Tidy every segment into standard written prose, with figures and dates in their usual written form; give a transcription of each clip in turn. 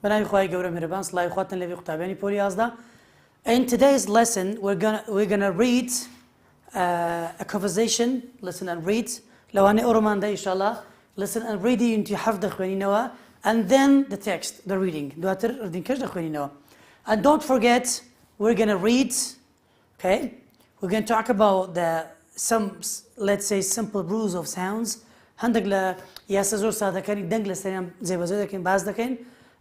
بەناوی خوای گەورە میهرەبان سڵاوی خواتن لەبێ قوتابیانی پۆلی 11. In today's lesson we're gonna read a conversation, listen and read. لەوانەیە ئەو ڕۆماندا ئینشاءالله listen and read unity 7 دەخوێنینەوە and then the text, the reading. دواتر ڕدینکەش دەخوێنینەوە. And don't forget we're gonna read, okay? We're going to talk about some, let's say, simple rules of sounds. هەندێک لە یاسە زۆر سادەکانی دەنگ لە سەریان جێبەجێ دەکەین باز دەکەین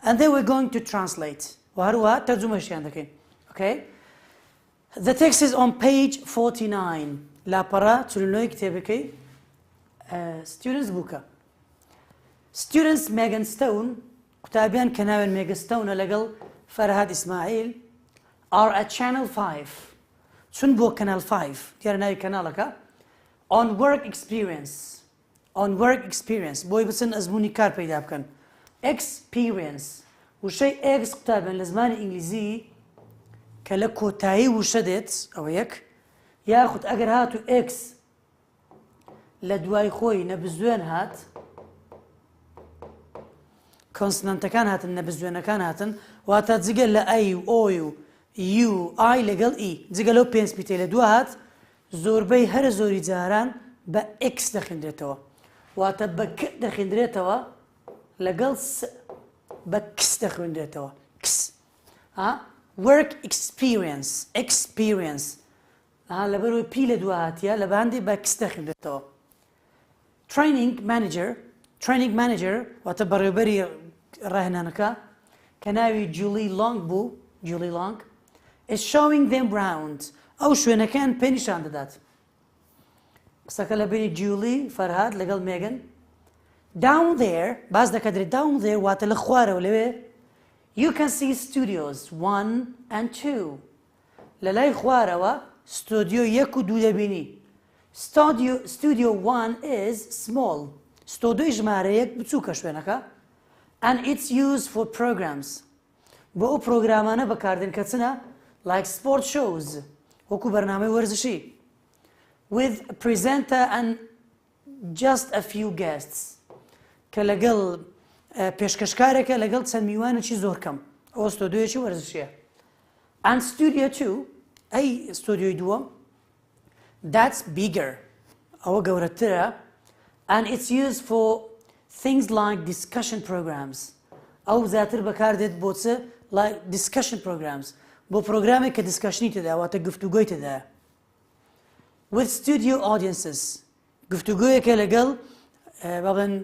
and then we're going to translate و هەروەها تەرجمەشیان دەکەین. Okay? The text is on page 49 لاپەڕە 49 کتێبەکەی students bookە. Students Megan Stone قوتابیان کە ناوێن Megan Stone لەگەڵ فەرهاد ئیسماعیل are at channel 5 چون بۆ canal 5 دیارە ناوی کەناڵەکە on work experience بۆی بچن ئەزموونی کار پەیدا بکەن. Experience وشەی X قوتابیان لە زمانی ئینگلیزی کە لە کۆتایی وشە دێت ئەوە یەک یاخود ئەگەر هاتو X لە دوای خۆی نەبزوێن هات کۆنسنانتەکان هاتن نەبزوێنەکان هاتن واتە جگە لە ئەی و ئۆی و U, I لەگەڵ E جگە لەو پێنج پیتەی لە دووە هات زۆربەی هەرە زۆری جاران بە X دەخێندرێتەوە واتە بە K دەخێندرێتەوە لەگەڵ بە کس دەخوێندرێتەوە کس. Work experience لەبەرەوەی پی لە دووە هاتیە لە بەهاندی بە کس دەخێندرێتەوە. Training manager واتە بەڕێوەبەری ڕاهێنانەکە کە ناوی Julie Long بوو Julie Long is showing them round ئەو شوێنەکان پێ نیشان دەدات. قسەکە لە بینی Julie فەرهاد لەگەڵ Megan. Down there باز دەکەدرێت down there واتە لە خوارەوە لەوێ you can see studios 1 and 2 لە لای خوارەوە ستودیۆ 1 و 2 دەبینی. Studio 1 is small ستۆدیۆی ژمارە 1 بچووکە شوێنەکە and it's used for programs بۆ ئەو پرۆگرامانە بەکاردێن کە چنە like sport shows وەکو بەرنامەی وەرزشی with a presenter and just a few guests کە لەگەڵ پێشکەشکارێکە لەگەڵ چەند میوانێکی زۆر کەم ئەوە ستۆدیۆیەکی وەرزشیە. and studio 2 ئەی ستۆدیۆی دووەم that's bigger ئەوە گەورەترە and it's used for things like discussion programs ئەو زیاتر بەکاردێت بۆ چ like discussion programs بۆ پرۆگرامێک کە دیسکەشنی تێدا واتە گفتوگۆی تێدا. with studio audiences گفتوگۆیەکە لەگەڵ بەڵێن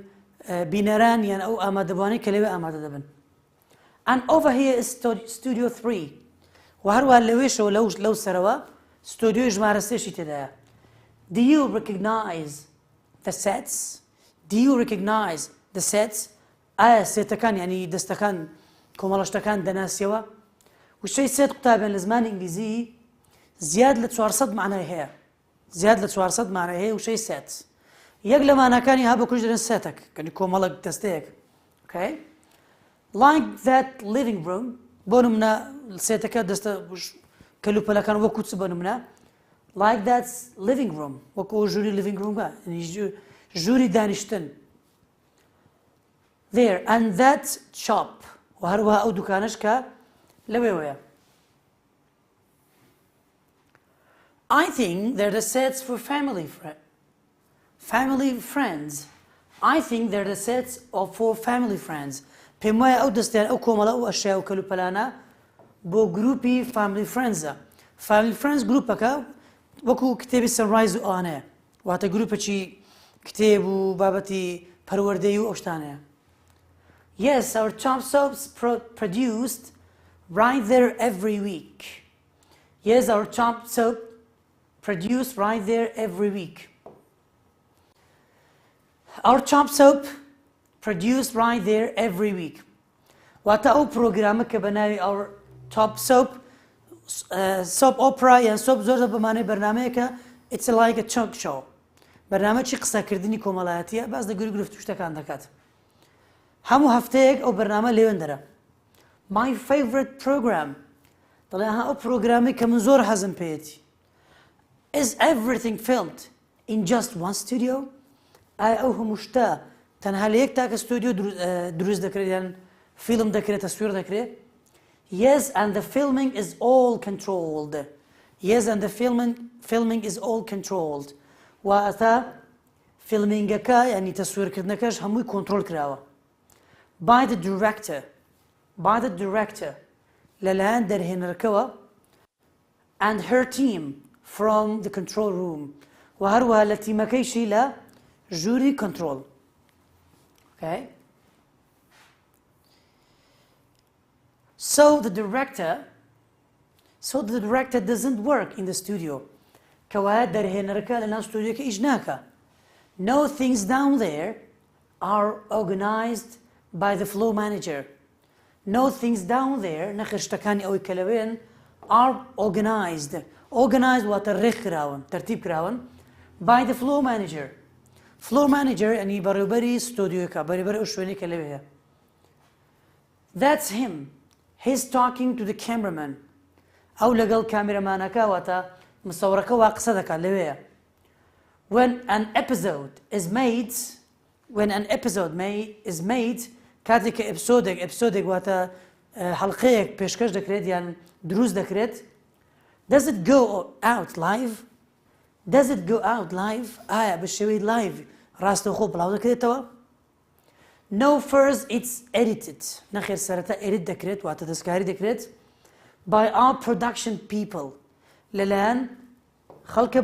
بینەران یان ئەو ئامادەبوانەی کە لەوێ ئامادە دەبن. and over here is studio 3 و هەروەها لەوێشەوە لەو سەرەوە ستۆدیۆی ژمارە 3شی تێدایە. do you recognize the sets ئایا سێتەکان یعنی دەستەکان کۆمەڵەشتەکان دەناسیەوە؟ وشەی سێت قوتابیان لە زمانی ئینگلیزی زیاد لە 400 معنای هەیە زیاد لە 400 معنای هەیە وشەی سێت یەک لە ماناکانی ها بە کوژ دەرێن سێتێک کەنی کۆمەڵک دەستەیەک. okay? like that living room بۆ نمونە سێتەکە دەستە کەلوپەلەکان وەکو چ بۆ نمونە like that living room وەکو ژووری living room ژووری دانیشتن. there and that shop و هەروەها ئەو دوکانەش کە لەوێوەیە. I think they're the sets for family friends. I think they're the sets for family friends. پێم وایە ئەو دەستیان ئەو کۆمەڵە ئەو ئەشیا و کەلوپەلانە بۆ گروپی family friends-ە. family friends گروپەکە وەکو کتێبی سەنڕایز و ئانەیە واتە گروپەکی کتێب و بابەتی پەروەردەی و ئەو شتانەیە. yes our top soaps produced right there every week. yes our top soap produced right there every week. our top soap produced right there every week. واتە ئەو پرۆگرامە کە بە ناوی our top soap soap opera یان soap زۆر بەمانەی بەرنامەیەکە it's like a talk show بەرنامەی قسەکردنی کۆمەڵایەتیە باز دەگوری گرفت و شتەکان دەکات. هەموو هەفتەیەک ئەو بەرنامە لێوێن دەرە. my favorite program دەڵێ ئەو پرۆگرامی کە من زۆر حەزم پێیەتی. is everything filmed in just one studio ئایا ئەو هەموو شتە تەنها لە یەک تاکە ستۆدیۆ دروست دەکرێت یان فیلم دەکرێت تەسویر دەکرێت yes and the filming is all controlled yes and the filming is all controlled واتە فیلمینگەکە یعنی تەسویرکردنەکەش هەمووی کۆنتڕۆل کراوە by the director لەلایەن دەرهێنەرەکەوە and her team from the control room و هەروەها لە تیمەکەیشی لە ژووری کۆنتڕۆل okay so the director doesn't work in the studio کەوایە دەرهێنەرەکە لەناو ستودیۆکە ئیش ناکە no things down there are organized by the flow manager no things down there نەخێر شتەکانی ئەوەی کە لەوێن are organized واتە ڕێک کراون تەرتیب کراون by the flow manager ئەنی بەڕێوەبەری ستۆدیۆکە بەڕێوەبەری ئەو شوێنەی کە لەوەیە that's him he's talking to the cameraman ئەو لەگەڵ کامێرەمانەکە واتە مسەورەکە وا قسە دەکات لەوەیە when an episode is made کاتێک کە ئەپسۆدێک واتە هەڵقەیەک پێشکەش دەکرێت یان دروست دەکرێت does it go out live ئایا بە شێوەی live ڕاستەوخۆ بڵاو دەکرێتەوە no first it's edited نەخێر سەرەتا edit دەکرێت واتە دەستکاری دەکرێت by our production people لەلایەن خەڵکە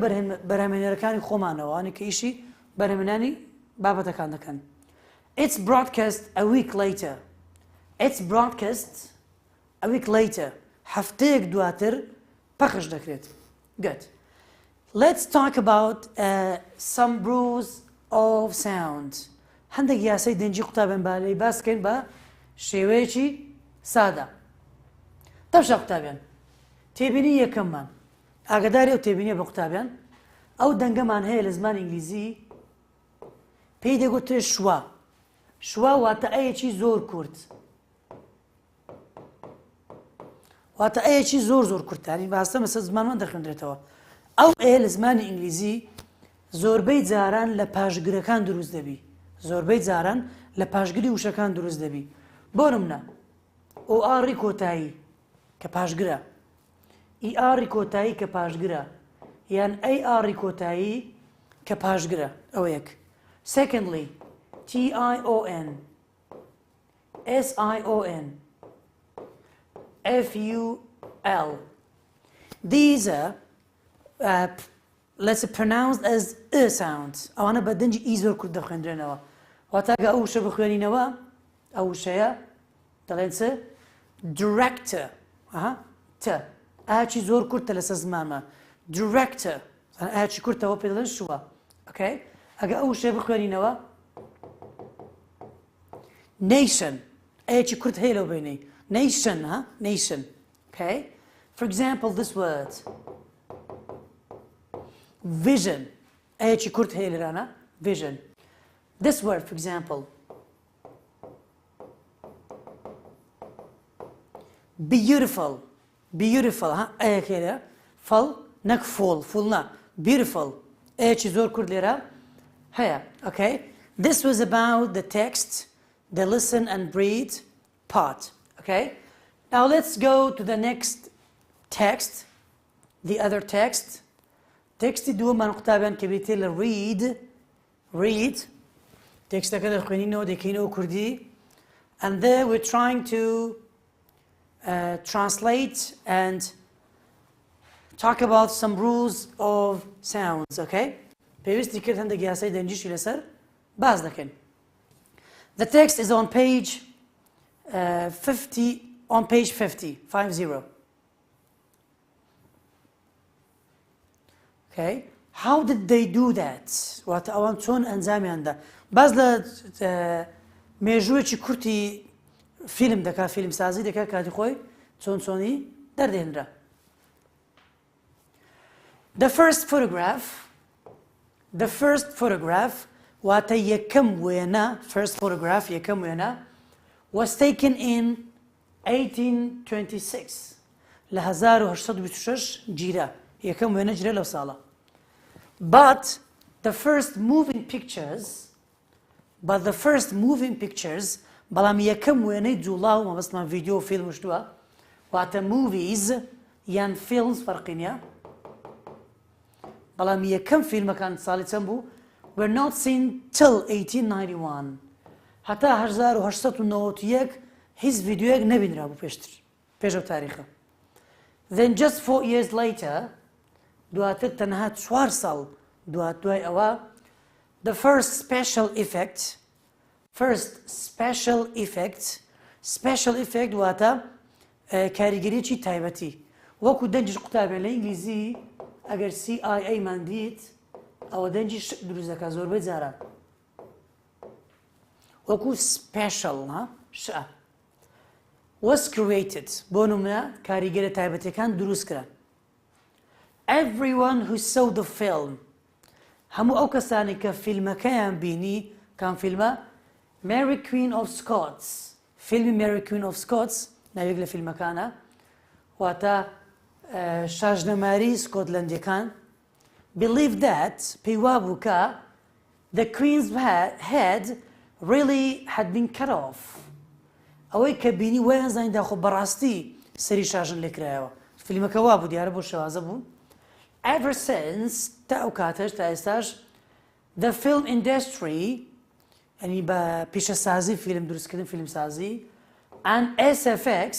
بەرهەمهێنەرەکانی خۆمانەوە وانە کە ئیشی بەرهەمهێنانی بابەتەکان دەکەن it's broadcast a week later هەفتەیەک دواتر پەخش دەکرێت good let's talk about some rules of sound هەندێک یاسای دەنجی قوتابیان بالەی باسکەین بە شێوەیەکی سادە تەماشا قوتابیان تێبینی یەکەممان ئاگاداری ئەو تێبینیە بە قوتابیان ئەو دەنگەمان هەیە لە زمانی ئینگلیزی پێی دەگوترێت شوا واتە ئەیەکی زۆر کورت واتە ئەیەکی زۆر کورتانی بەهاستە مەسە زمانمان دەخوێندرێتەوە ئەو ئەیە لە زمانی ئینگلیزی زۆربەی جاران لە پاشگرەکان دروست دەبی زۆربەی جاران لە پاشگری وشەکان دروست دەبی بۆ نمونە ئۆ ئاڕی کۆتایی کە پاشگرە ئی ئاڕی کۆتایی کە پاشگرە یان ئەی ئاڕی کۆتایی کە پاشگرە ئەوە یەک secondly TION SION FUL these are let's say pronounced as sounds ئەوانە بە دەنجی ئی زۆر کورت دەخوێندرێنەوە واتاگە ئەو وشە بخوێنینەوە ئەو وشەیە دەڵێن چ director ئاچی زۆر کورتە لەسەر زمانمە director ئاچی کورتەوە پێ دەڵێن شووە ئۆکەی ئەگە ئەو وشەیە بخوێنینەوە nation ئاچی کورت هەیە لەو بینەی nation okay for example this word vision ئاچی کورت هەیە لێرانە vision this word for example beautiful ئەیەک هەیە فەڵ نەک full نا beautiful ئاچی زۆر کورت لێرە هەیە okay this was about the text the listen and read part okay now let's go to the next text the other text تێکستی دووەمان قوتابیان کە بێتێ لە read تێکستەکە دەخوێنینەوە دەکەینەوە کوردی and then we're trying to translate and talk about some rules of sounds okay پێویستی کرد هەندێک یاسای دەنجیشی لەسەر باز دەکەین the text is on page 50 okay how did they do that واتە ئەوان چۆن ئەنجامیاندا باز لە مێژوویەکی کورتی فیلم دەکات فیلم سازی دەکات کاتی خۆی چۆنی دەردێنرا the first photograph واتە یەکەم وێنە first photograph یەکەم وێنە was taken in 1826 لە 1826 گیرە یەکەم وێنە گیرە لەو ساڵە but the first moving pictures بەڵام یەکەم وێنەی جوڵاو مەبەستمان ڤیدیۆ و فیلمش دووە واتە موڤیز یان فیلمز فەرقی نییە بەڵام یەکەم فیلمەکان ساڵی چەند بوو were not seen till 1891 هەتا 1891 هیچ ڤیدیۆیەک نەبینرا بوو پێش ئەو تاریخە then just 4 years later دواتر تەنها 4 ساڵ دوای ئەوە the first special effect واتە کاریگەریەکی تایبەتی وەکو دەنجش قوتابێن لە ئینگلیزی ئەگەر CIA مان دیت ئەوە دەنجی شک دروست دەکات زۆربەی جاران وەکو special شە was created بۆ نمونە کاریگەرە تایبەتیەکان دروست کران everyone who saw the film هەموو ئەو کەسانی کە فیلمەکەیان بینی کام فیلمە Mary Queen of Scots فیلمی Mary Queen of Scots ناوێک لە فیلمەکانە واتە شاژنەماری سکۆتلەندیەکان believe that پێی وابوو کە the Queen's head really had been cut off ئەوەی کە بینی وایان زانیدا خۆ بەڕاستی سەری شاژن لێکرایەوە فیلمەکە وابوو دیارە بۆ شێوازە بوو ever since تا ئەو کاتەش تا ئێستاش the film industry ینی بە پیشەسازی فیلم دروستکردن فیلمسازی and SFX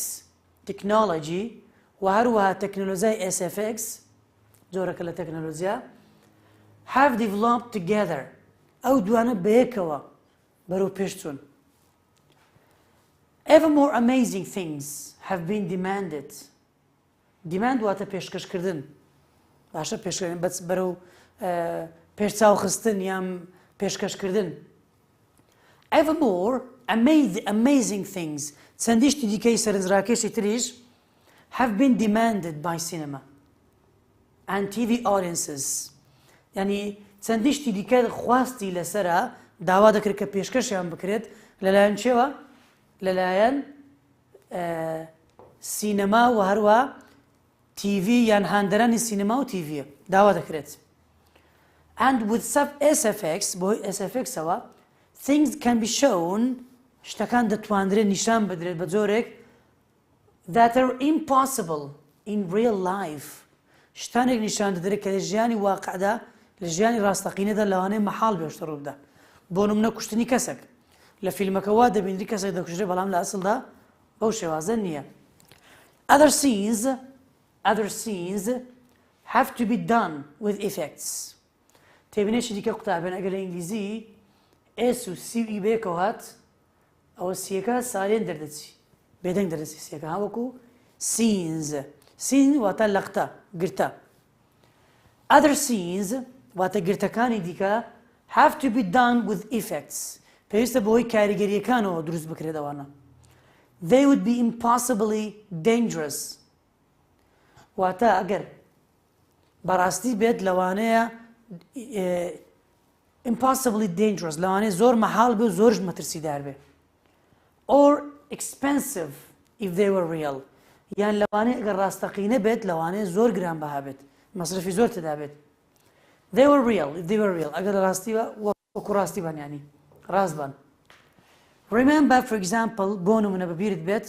technology و هەروەها تەکنۆلۆژیای SFX جۆرەکە لە تەکنۆلۆژیا have developed together ئەو دوانە بەیەکەوە بەرەو پێش چوون ever more amazing things have been demanded demand واتە پێشکەشکردن باشە پێشکردن بەس بەرەو پێشچاوخستن یان پێشکەشکردن ever more amazing things چەندیشتی دیکەی سەرنجڕاکێشی تریش have been demanded by cinema and TV audiences ینی چەندیشتی دیکە خواستی لەسرە داوا دەکرد کە پێشکەشیان بکرێت لەلایەن چێوە لەلایەن سینەما و هەروە TV یان هاندەرانی سینەما و TV داوا دەکرێت and with SFX بۆی SFX ئەوە things can be shown شتەکان دەتوانرێت نیشان بدرێت بە جۆرێک that are impossible in real life شتانێک نیشان دەدرێت کە لە ژیانی واقعدا لە ژیانی ڕاستەقینەدا لەوانەیە مەحاڵ بێشتە ڕووبدا بۆ نمونە کوشتنی کەسێک لە فیلمەکەوا دەبینری کەسێک دەکوژێت بەڵام لە ئەسڵدا بەو شێوازە نییە other scenes have to be done with effects تێبینێکی دیکە قوتابێن ئەگەر لە ئینگلیزی S و C و E بێکەوە هات ئەوە سیەکە سالێن دەردەچی بێدەنگ دەردەچی سیەکە هاوەکو scenes scene واتە لەقتە گرتە other scenes واتە گرتەکانی دیکە have to be done with effects پێویستە بۆی کاریگەریەکانەوە دروست بکرێت ئەوانە they would be impossibly dangerous واتە ئەگەر بەڕاستی بێت لەوانەیە impossibly dangerous لەوانەیە زۆر مەحاڵ بێ و زۆرش مەترسیدار بێ or expensive if they were real یان لەوانەیە ئەگەر ڕاستەقینە بێت لەوانەیە زۆر گرانبەها بێت مەصرفی زۆر تێدا بێت they were real if they were real ئەگەر ڕاستیوە وەکو ڕاستی بان ینی ڕاست بان remember for example بۆ نمونە بەبیرت بێت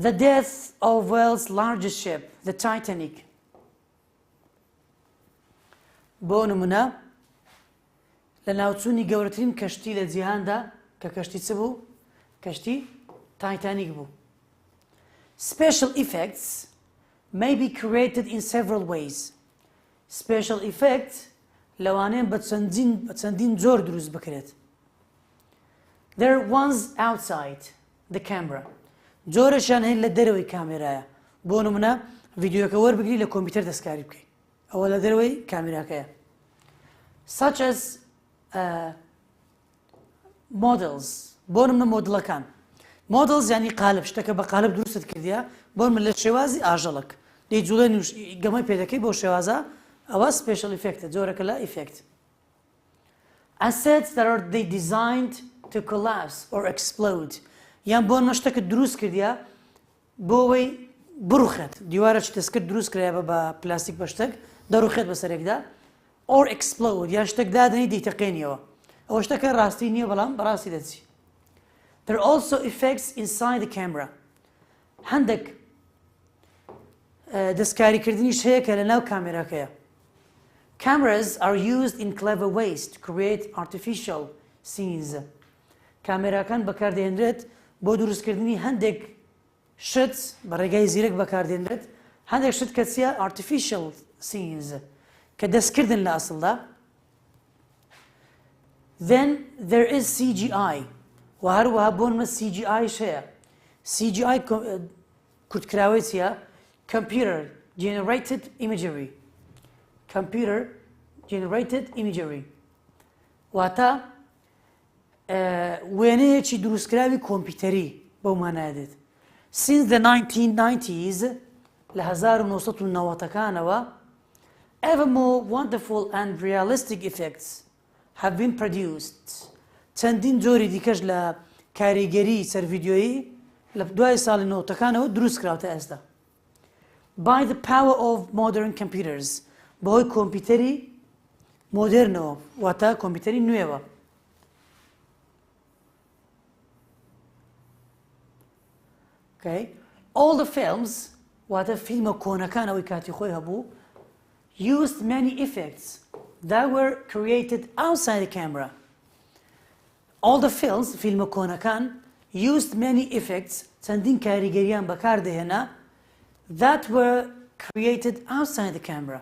the death of world's largest ship the Titanic بۆ نمونە لە ناوچوونی گەورەترین کەشتی لە جیهاندا کە کەشتی چ بوو کەشتی تایتانیک بوو special effects may be created in several ways special effect لەوانەیە بە چەندین جۆر دروست بکرێت there are ones outside the camera جۆرەشیان هەیە لە دەرەوەی کامێرایە بۆ نمونە ڤیدیۆکە وەربگری لە کۆمپیوتەر دەستکاری بکەیت ئەوە لە دەرەوەی کامێراکەیە such as models بۆ نمونە مۆدڵەکان models ینی قالب شتەکە بە قالب دروستت کردیە بۆ نمونە لە شێوازی ئاژەڵک دەی جوڵێ گەمەی پێدەکەی بۆ شێوازە ئەوە special effect جۆرەکە لە effect assets that are they designed to collapse or explode یان بۆ نمە شتەکە دروست کردیە بۆ ئەوەی بڕوخێت دیوارە چ دەستکرد دروست کرایە بە پلاستیک بە شتێک دەڕوخێت بەسەرێکدا or explode یان شتێک دادنی دەیتەقێنیەوە ئەوە شتەکە ڕاستی نییە بەڵام بەڕاستی دەچی There are also effects inside the camera. هەندێک دەستکاریکردنیش هەیە کە لە ناو کامێراکەیە. Cameras are used in clever ways to create artificial scenes. کامێراکان بەکاردێنرێت بۆ دروستکردنی هەندێک شت بە ڕێگای زیرەک بەکاردێنرێت هەندێک شت کە چیە artificial scenes کە دەستکردن لە ئەسڵدا. Then there is CGI و هەروەها بۆ نمە CGI هەیە. CGI کورتکراوەی چیە؟ Computer generated imagery. Computer generated imagery. واتە وێنەیەکی دروستکراوی کۆمپیوتەری بەو مانایە دێت. Since the 1990s لە 1990ەکانەوە ever more wonderful and realistic effects have been produced. چەندین جۆری دیکەش لە کاریگەری سەرڤیدیۆیی لە دوای ساڵی 90ەکانەوە دروست کراوتە ئێستا. By the power of modern computers بەهۆی کۆمپیوتەری مۆدرنەوە واتە کۆمپیوتەری نوێوە. Okay. All the films واتە فیلمە کۆنەکانەوەی کاتی خۆی هەبوو used many effects that were created outside the camera. All the films فیلمە کۆنەکان used many effects چەندین کاریگەریان بەکاردەهێنا that were created outside the camera.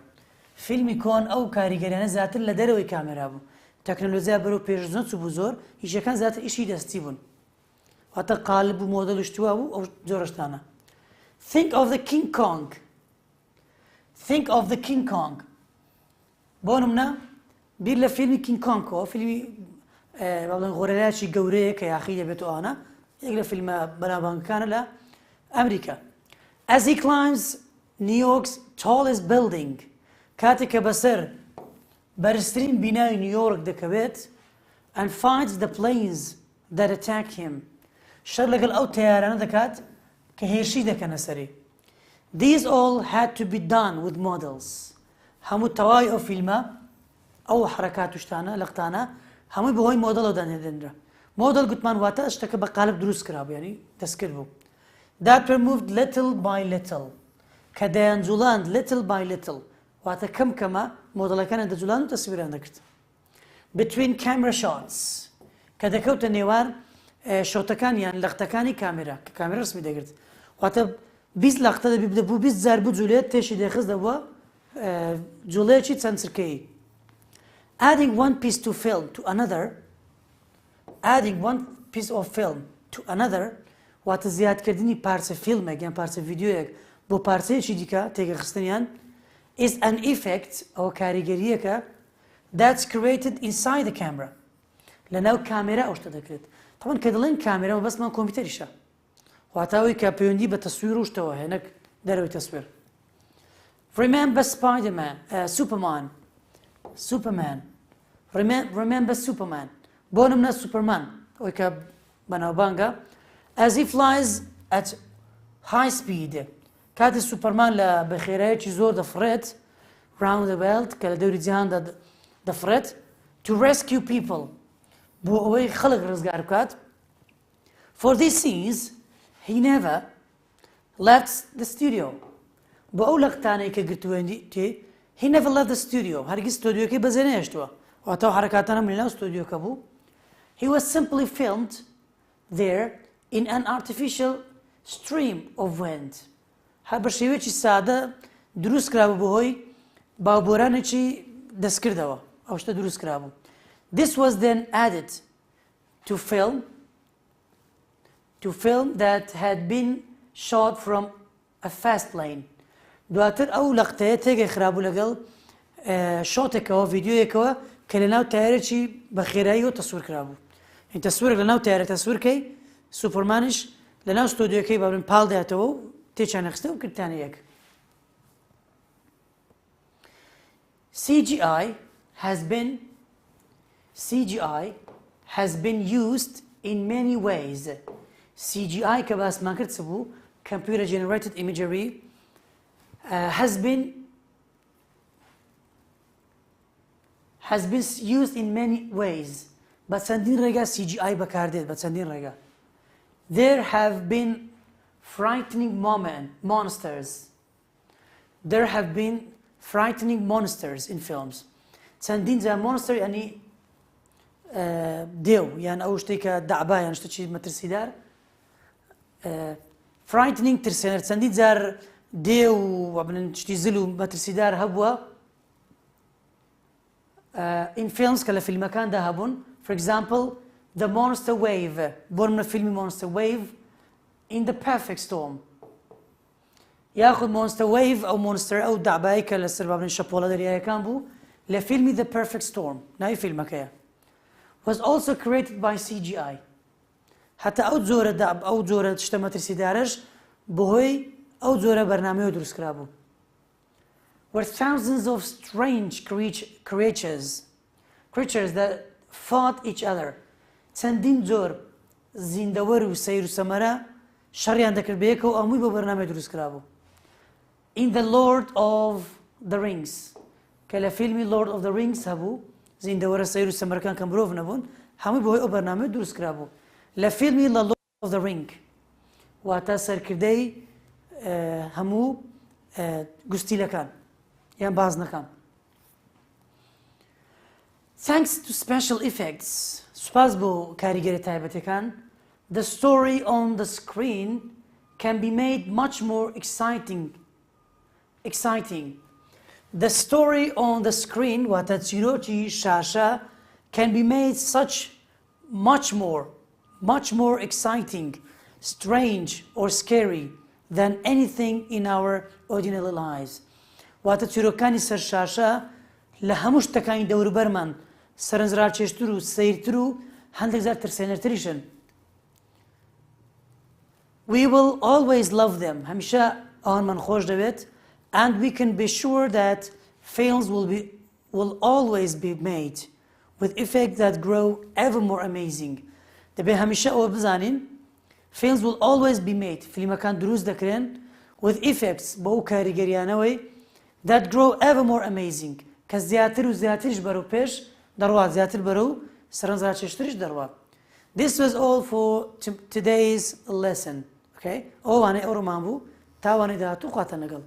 فیلمی کۆن ئەو کاریگەریانە زیاتر لە دەرەوەی کامێرا بوو. تەکنۆلۆژیا بەرەو پێشزۆ چوو بوو زۆر ئیشەکان زیاتر ئیشی دەستی بوون. واتە قالب و مۆدەل و شتووە بوو ئەو جۆرەشتانە. Think of the King Kong. Think of the King Kong. بۆ نمونە بیر لە فیلمی King Kongەوە فیلمی بەڵێن غۆرەلایەکی گەورەیە کە یاخی دەبێت ئەوانە یەک لە فیلمە بەناوبانگەکانە لە ئەمریکا. As he climbs New York's tallest building کاتێک کە بەسەر بەرزترین بیناوی نیویۆرک دەکەوێت and finds the planes that attack him. شەر لەگەڵ ئەو تەیارانە دەکات کە هێرشی دەکەنە سەری. These all had to be done with models. هەموو تەواوی ئەو فیلمە ئەو حرەکات و شتانە لەقتانە هەمووی بەهۆی مۆدەڵەوە دانهێنرا. مۆدەڵ گوتمان واتە شتەکە بە قالب دروست کرابوو یعنی دەستکرد بوو. That were moved little by little. کە دەیانجوڵاند little by little. واتە کەم کەمە مۆدەڵەکانە دەجوڵان و تەسویران دەکرد. Between camera shots کە دەکەوتە نێوان شۆتەکان یان لەختەکانی کامێرا کە کامێرا ڕسمی دەگرت. واتە 20 لەختە دەبوو 20 جار بوو جوولێت تێشی دەخست دەبووە جوڵەیەکی چەند چرکەیی. Adding one piece to film to another adding one piece of film to another واتە زیادکردنی پارچە فیلمێک یان پارچە ڤیدیۆیەک بۆ پارچەیەکی دیکە تێگەخستنیان is an effect ئەوە کاریگەریەکە that's created inside the camera. لە ناو کامێرا ئەو شتە دەکرێت. طبعا کە دەڵێن کامێرا بەسمان کۆمپیوتەریشە. واتاوی کە پەیوەندی بە تەسویر و شتەوە هەیە نەک دەرەوەی تەسویر. Remember Spider-Man, Superman. Remember Superman. بۆ نمونە سوپەرمان ئەوەی کە بەناوبانگە as he flies at high speed. کاتی سوپەرمان لە بەخێرایەکی زۆر دەفڕێت round the world کە لە دەوری جیهاندا دەفڕێت to rescue people. بۆ ئەوەی خەڵک ڕزگار بکات. For these scenes he never left the studio. بۆ ئەو لەقتانەی کە گرتووێنی تێ he never left the studio. هەرگیز ستۆدیۆکەی بەجێ نەهێشتووە. واتە ئەو حرەکاتانە لەناو ستۆدیۆکە بوو. He was simply filmed there in an artificial stream of wind. هەر بە شێوەیەکی سادە دروست کرابوو بەهۆی باوبۆرانێکی دەستکردەوە ئەو شتە دروست کرابوو. This was then added to film that had been shot from a fast plane. دواتر ئەو لەقتەیە تێگەیخرابوو لەگەڵ شۆتێکەوە ڤیدیۆیەکەوە کە لەناو تایارێکی بە خێراییەوە تەسویر کرابوو. این تەسویرێک لەناو تایارە تەسویرکەی سوپەرمانیش لەناو ستۆدیۆکەی بابن پاڵ دێتەوە و تێچیان نەخستە و کردیانە یەک. CGI has been used in many ways. CGI کە باسمان کرد چ بوو computer generated imagery has been used in many ways. بە چەندین ڕێگا CGI بەکاردێت بە چەندین ڕێگا. There have been frightening monsters. There have been frightening monsters in films. چەندین جا monster یعنی دێو یان ئەو شتێک کە دەعبا یان شتێکی مەترسیدار. frightening ترسێنەر چەندین جار دێو و بنن شتی زل و مەترسیدار هەبووە in films کە لە فیلمەکاندا هەبوون. For example, the monster wave بۆ منە فیلمی monster wave in the perfect storm. یاخود monster wave ئەو monster ئەو دەعبایی کە لەسەر با بنن شەپۆڵە دەریایەکان بوو لە فیلمی the perfect storm ناوی فیلمەکەیە. was also created by CGI. حتى ئەو جۆرە شتە مەترسیدارەش بەهۆی ئەو جۆرە بەرنامەیەوە دروستکرابوو. were thousands of strange creatures that fought each other. چەندین جۆر زیندەوەر و سەیر و سەمەرە شەڕیان دەکرد بەیەکەوە ئەمووی بۆ بەرنامەی دروستکرابوو. in the Lord of the Rings کە لە فیلمی Lord of the Rings هەبوو زیندەوەرە سەیر و سەمەرەکان کە مرۆڤ نەبوون هەمووی بەهۆی ئەو بەرنامەی دروستکرابوو. لە فیلمی لە Lord of the Ring واتە سەرکردەی هەموو گوستیلەکان یان بازنەکان. Thanks to special effects, سوپاس بۆ کاریگەری تایبەتەکان, the story on the screen can be made much more exciting. The story on the screen واتە چیرۆکی شاشە can be made much more exciting, strange or scary than anything in our ordinary lives. واتە چیرۆکانی سەر شاشە لە هەموو شتەکانی دەوروبەرمان سەرنجڕاکێشتر و سەیرتر و هەندێک جار ترسێنەرتریشن. We will always love them. هەمیشە ئەوانمان خۆش دەوێت. And we can be sure that films will always be made with effects that grow ever more amazing. دەبێت هەمیشە ئەوە بزانین films will always be made. فیلمەکان دروست دەکرێن with effects بۆ ئەو کاریگەریانەوەی that grow ever more amazing کە زیاتر و زیاتریش بەرەو پێش دەڕوات زیاتر بەرەو سەرنجڕاکێشتریش دەڕوات. This was all for today's lesson. Okay? ئەوانەی ئەو ڕۆمان بوو تاوانەی داهاتوو خواتە لەگەڵ.